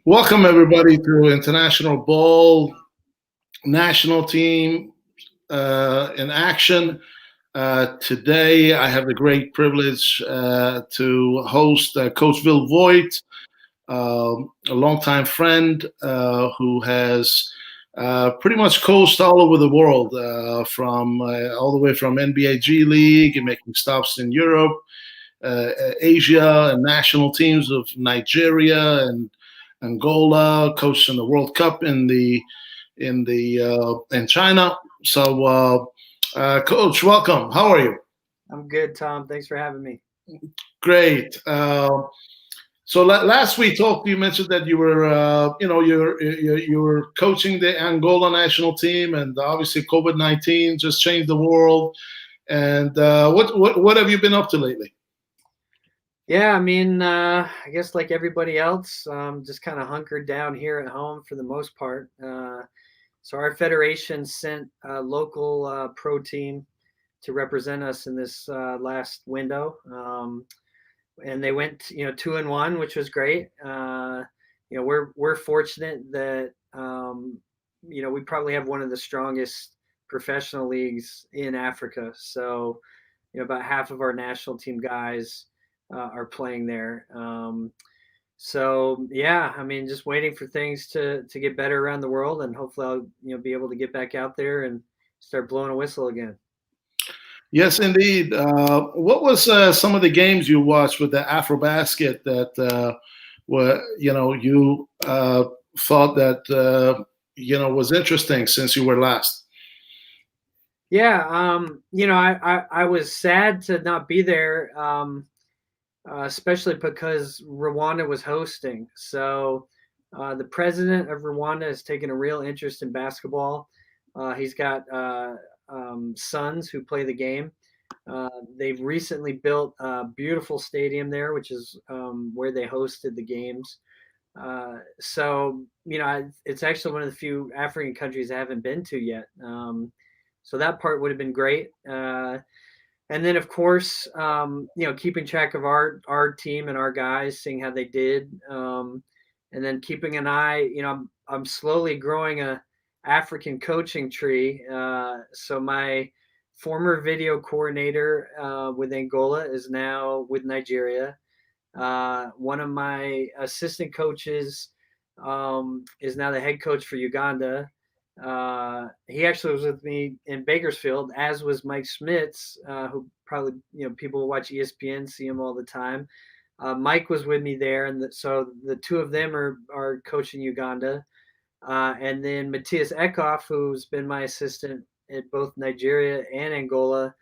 Welcome everybody to International Ball National Team in action. Today, I have the great privilege to host Coach Will Voigt, a longtime friend who has pretty much coached all over the world, from all the way from NBA G League and making stops in Europe, Asia, and national teams of Nigeria and Angola, coached in the World Cup in China. So, Coach, welcome. How are you? I'm good, Tom. Thanks for having me. Great. So last we talked, you mentioned that you were, you were coaching the Angola national team, and obviously COVID-19 just changed the world. And what have you been up to lately? Yeah, I guess like everybody else, just kind of hunkered down here at home for the most part. So our federation sent a local pro team to represent us in this last window, and they went, 2-1, which was great. We're fortunate that we probably have one of the strongest professional leagues in Africa. So, about half of our national team guys are playing there. So yeah, just waiting for things to get better around the world, and hopefully I'll be able to get back out there and start blowing a whistle again. Yes, indeed. What was some of the games you watched with the AfroBasket that were you thought that was interesting since you were last? Yeah, I was sad to not be there. Especially because Rwanda was hosting. So the president of Rwanda has taken a real interest in basketball. He's got sons who play the game. They've recently built a beautiful stadium there, which is where they hosted the games. It's actually one of the few African countries I haven't been to yet. So that part would have been great. And then, of course, keeping track of our team and our guys, seeing how they did, and then keeping an eye. I'm slowly growing a African coaching tree. So my former video coordinator with Angola is now with Nigeria. One of my assistant coaches is now the head coach for Uganda. He actually was with me in Bakersfield, as was Mike Schmitz, who probably people who watch ESPN see him all the time. Mike was with me there, and so the two of them are coaching Uganda. And then Matthias Eckhoff, who's been my assistant at both Nigeria and Angola,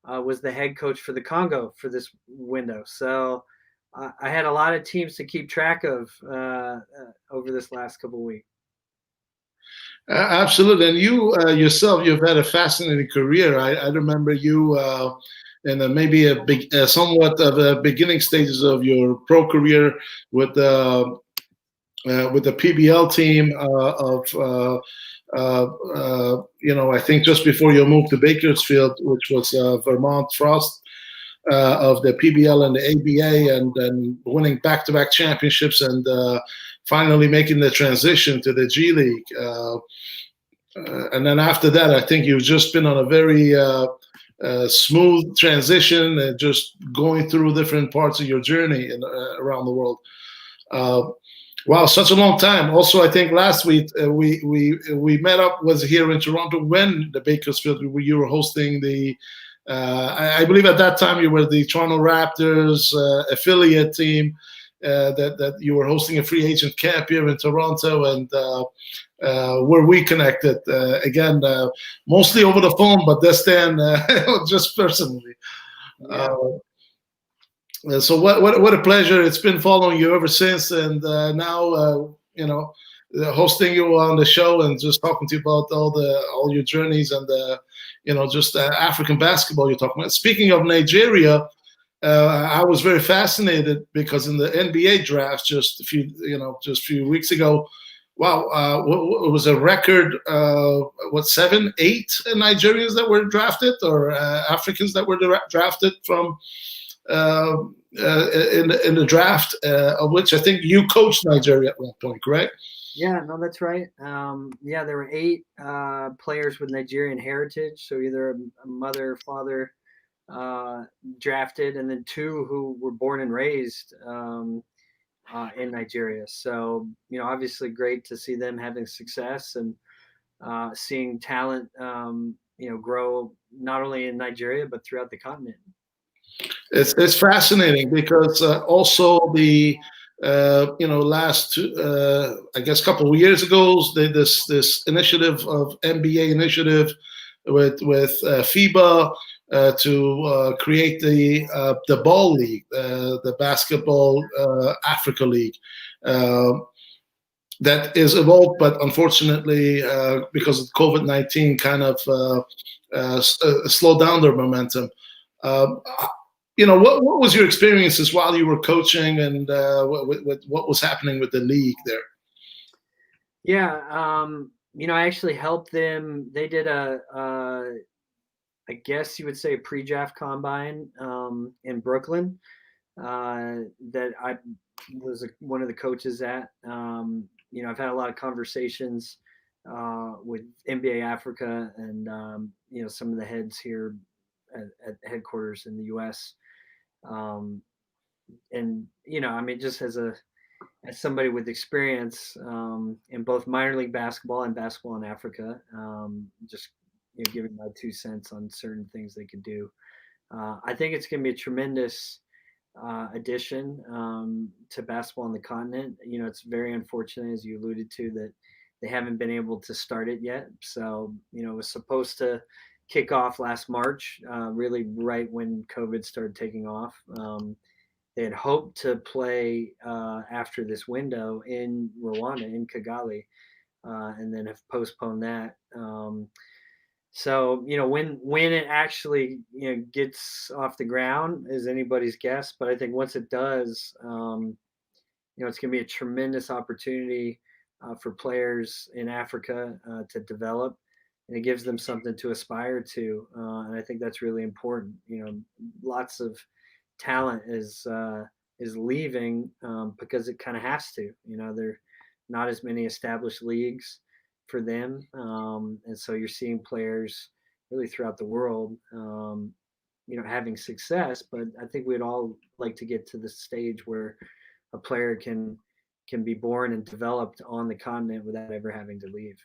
was the head coach for the Congo for this window. So I had a lot of teams to keep track of over this last couple of weeks. Absolutely, and you yourself, you've had a fascinating career. I remember you in maybe somewhat of the beginning stages of your pro career with the PBL team I think just before you moved to Bakersfield, which was Vermont Frost of the PBL and the ABA, and then winning back-to-back championships and finally making the transition to the G League. And then after that, I think you've just been on a very smooth transition and just going through different parts of your journey around the world. Wow, such a long time. Also, I think last week we met up, was here in Toronto when the Bakersfield, you were hosting the, I believe at that time you were the Toronto Raptors affiliate team, that you were hosting a free agent camp here in Toronto, and where we connected again, mostly over the phone, but this then just personally. Yeah. So what a pleasure! It's been following you ever since, and now hosting you on the show and just talking to you about all your journeys and just African basketball you're talking about. Speaking of Nigeria, I was very fascinated because in the NBA draft just a few weeks ago, wow, it was a record 7, 8 Nigerians that were drafted, or Africans that were drafted from in the draft, of which I think you coached Nigeria at one point, correct? Yeah, no, that's right. Yeah, there were 8 players with Nigerian heritage, so either a mother or father drafted, and then 2 who were born and raised in Nigeria. So, obviously great to see them having success and seeing talent, grow not only in Nigeria but throughout the continent. It's fascinating because also the last I guess couple of years ago this initiative of NBA initiative with FIBA to create the ball league, the basketball Africa league. That is evolved, but unfortunately, because of COVID-19, kind of slowed down their momentum. Uh, what was your experiences while you were coaching, and what was happening with the league there? Yeah, I actually helped them. They did I guess you would say, a pre-draft combine in Brooklyn that I was one of the coaches at. I've had a lot of conversations with NBA Africa and some of the heads here at headquarters in the U.S. And just as somebody with experience in both minor league basketball and basketball in Africa, just giving my 2 cents on certain things they could do. I think it's going to be a tremendous addition to basketball on the continent. It's very unfortunate, as you alluded to, that they haven't been able to start it yet. So, it was supposed to kick off last March, really right when COVID started taking off. They had hoped to play after this window in Rwanda, in Kigali, and then have postponed that. So when it actually gets off the ground is anybody's guess, but I think once it does, it's going to be a tremendous opportunity for players in Africa to develop, and it gives them something to aspire to, and I think that's really important. Lots of talent is leaving because it kind of has to. There are not as many established leagues for them, and so you're seeing players really throughout the world, having success. But I think we'd all like to get to the stage where a player can be born and developed on the continent without ever having to leave.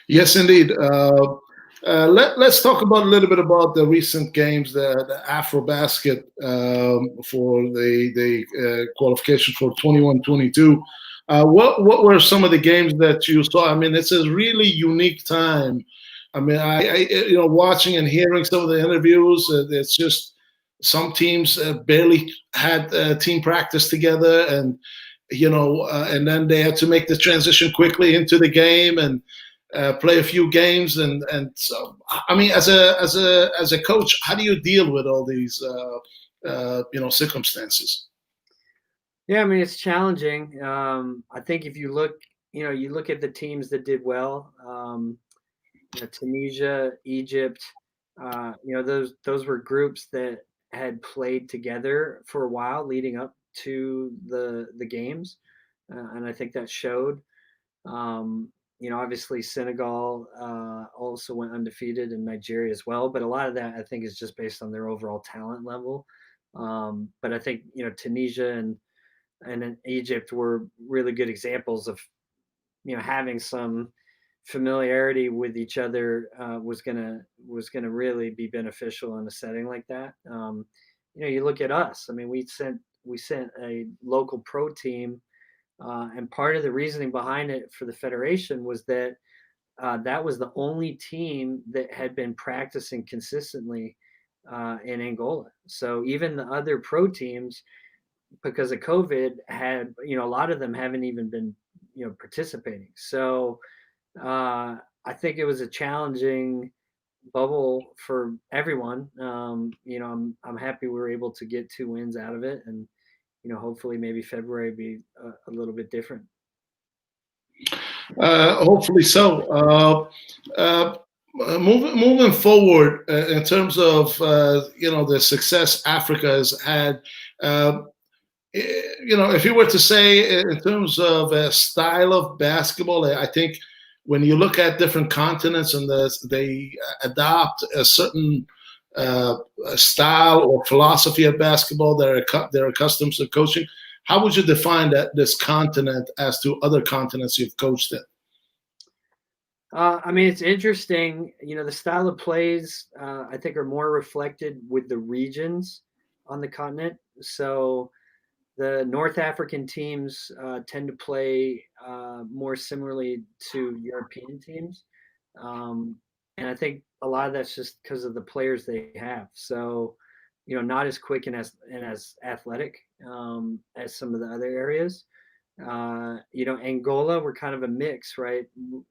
Yes, indeed. Let's talk about a little bit about the recent games, the AfroBasket for the qualification for 21-22. What were some of the games that you saw? I mean, it's a really unique time. I mean, I watching and hearing some of the interviews, it's just some teams barely had team practice together, and and then they had to make the transition quickly into the game and play a few games, and so I mean, as a coach, how do you deal with all these circumstances? Yeah, I mean, it's challenging. I think if you look, you look at the teams that did well, Tunisia, Egypt, those were groups that had played together for a while leading up to the games, and I think that showed. Obviously Senegal also went undefeated, in Nigeria as well, but a lot of that I think is just based on their overall talent level. But I think Tunisia and then Egypt were really good examples of having some familiarity with each other was gonna really be beneficial in a setting like that. You look at us. I mean, we sent a local pro team, and part of the reasoning behind it for the federation was that that was the only team that had been practicing consistently in Angola. So even the other pro teams, because of COVID, had a lot of them haven't even been participating. So I think it was a challenging bubble for everyone. I'm happy we were able to get 2 wins out of it, and hopefully maybe February be a little bit different. Hopefully so. moving forward in terms of the success Africa has had, if you were to say in terms of a style of basketball, I think when you look at different continents and they adopt a certain uh, style or philosophy of basketball they're accustomed to coaching. How would you define that this continent as to other continents you've coached in? I mean, it's interesting. The style of plays I think are more reflected with the regions on the continent. So the North African teams tend to play more similarly to European teams, um, and I think a lot of that's just because of the players they have. So, not as quick and as athletic as some of the other areas. Angola, we're kind of a mix, right?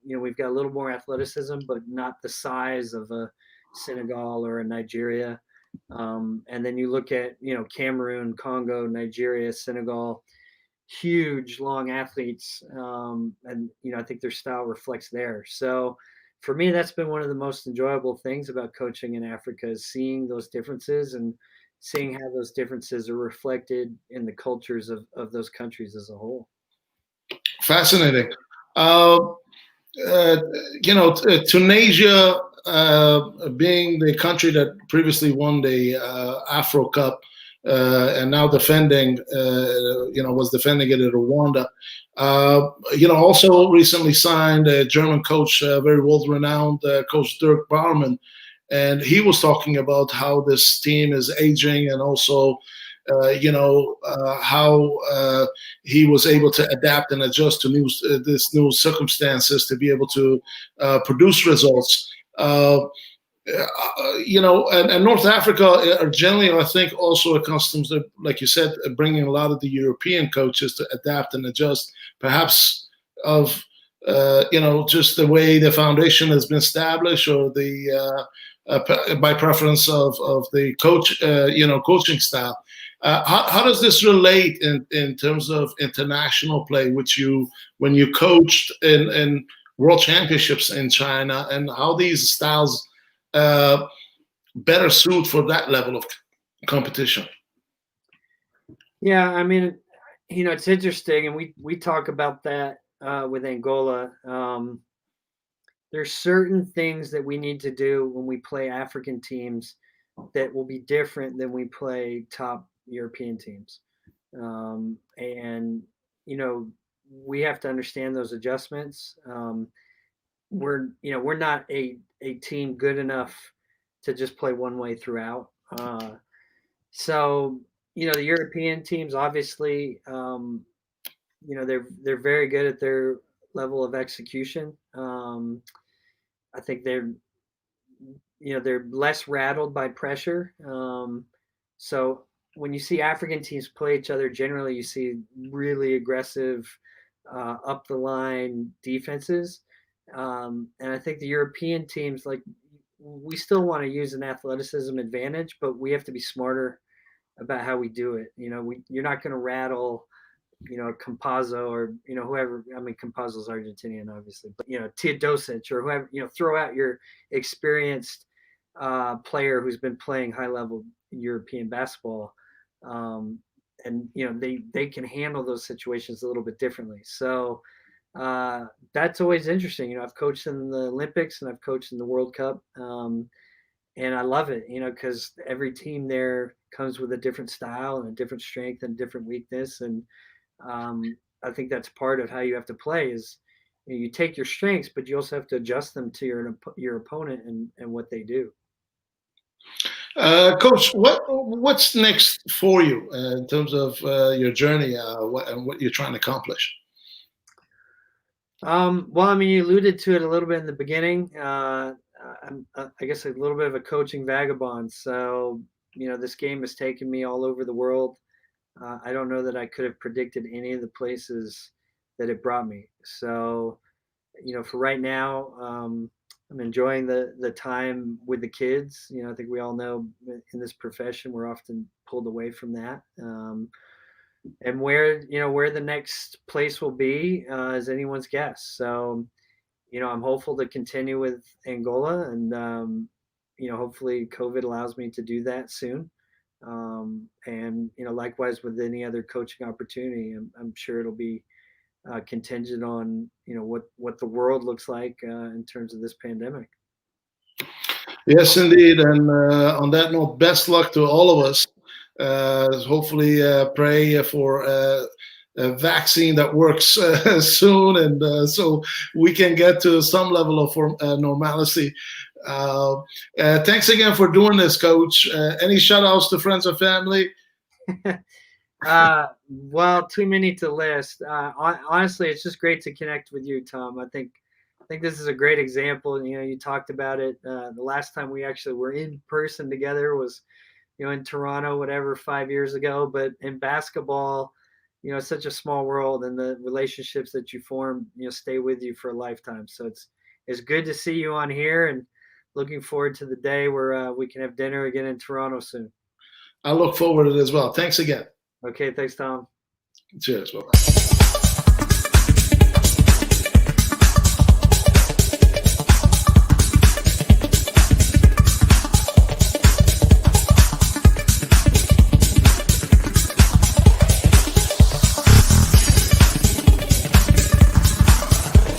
We've got a little more athleticism, but not the size of a Senegal or a Nigeria. And then you look at, Cameroon, Congo, Nigeria, Senegal, huge, long athletes. And, I think their style reflects there. So for me, that's been one of the most enjoyable things about coaching in Africa is seeing those differences and seeing how those differences are reflected in the cultures of those countries as a whole. Fascinating. Uh, uh, Tunisia, being the country that previously won the Afro Cup and now was defending it in Rwanda. Also recently signed a German coach, very world-renowned coach Dirk Baumann, and he was talking about how this team is aging and also how he was able to adapt and adjust to this new circumstances to be able to produce results. And North Africa are generally, I think, also accustomed to, like you said, bringing a lot of the European coaches to adapt and adjust, perhaps of just the way the foundation has been established, or the by preference of the coaching style. How does this relate in terms of international play, which when you coached in world championships in China, and how these styles uh, better suit for that level of competition? Yeah, I mean, it's interesting, and we talk about that with Angola. There's certain things that we need to do when we play African teams that will be different than we play top European teams, and we have to understand those adjustments. We're not a team good enough to just play one way throughout. So the European teams obviously, they're very good at their level of execution. I think they're less rattled by pressure. So when you see African teams play each other, generally you see really aggressive up the line defenses. And I think the European teams, like, we still want to use an athleticism advantage, but we have to be smarter about how we do it. You're not going to rattle, Campazzo or, whoever. I mean, Campazzo's Argentinian, obviously, but, Teodosic or whoever, throw out your experienced player who's been playing high level European basketball. And, they can handle those situations a little bit differently. So that's always interesting. I've coached in the Olympics and I've coached in the World Cup. And I love it, because every team there comes with a different style and a different strength and different weakness. And I think that's part of how you have to play is you take your strengths, but you also have to adjust them to your opponent and what they do. Coach, what's next for you in terms of your journey and what you're trying to accomplish? Well, I mean, you alluded to it a little bit in the beginning. I'm, I guess, a little bit of a coaching vagabond. So, this game has taken me all over the world. I don't know that I could have predicted any of the places that it brought me. So, for right now, I'm enjoying the time with the kids. I think we all know in this profession we're often pulled away from that. And where the next place will be is anyone's guess. So I'm hopeful to continue with Angola, and hopefully COVID allows me to do that soon. And likewise with any other coaching opportunity, I'm sure it'll be contingent on what the world looks like in terms of this pandemic. Yes, indeed. And on that note, best luck to all of us. Hopefully, pray for a vaccine that works soon, and so we can get to some level of normalcy. Thanks again for doing this, Coach. Any shout outs to friends and family? Well, too many to list. Honestly, it's just great to connect with you, Tom. I think this is a great example. You talked about it. The last time we actually were in person together was, in Toronto, whatever, 5 years ago. But in basketball, it's such a small world, and the relationships that you form, stay with you for a lifetime. So it's good to see you on here, and looking forward to the day where we can have dinner again in Toronto soon. I look forward to it as well. Thanks again. Okay, thanks, Tom. Cheers. Bye-bye.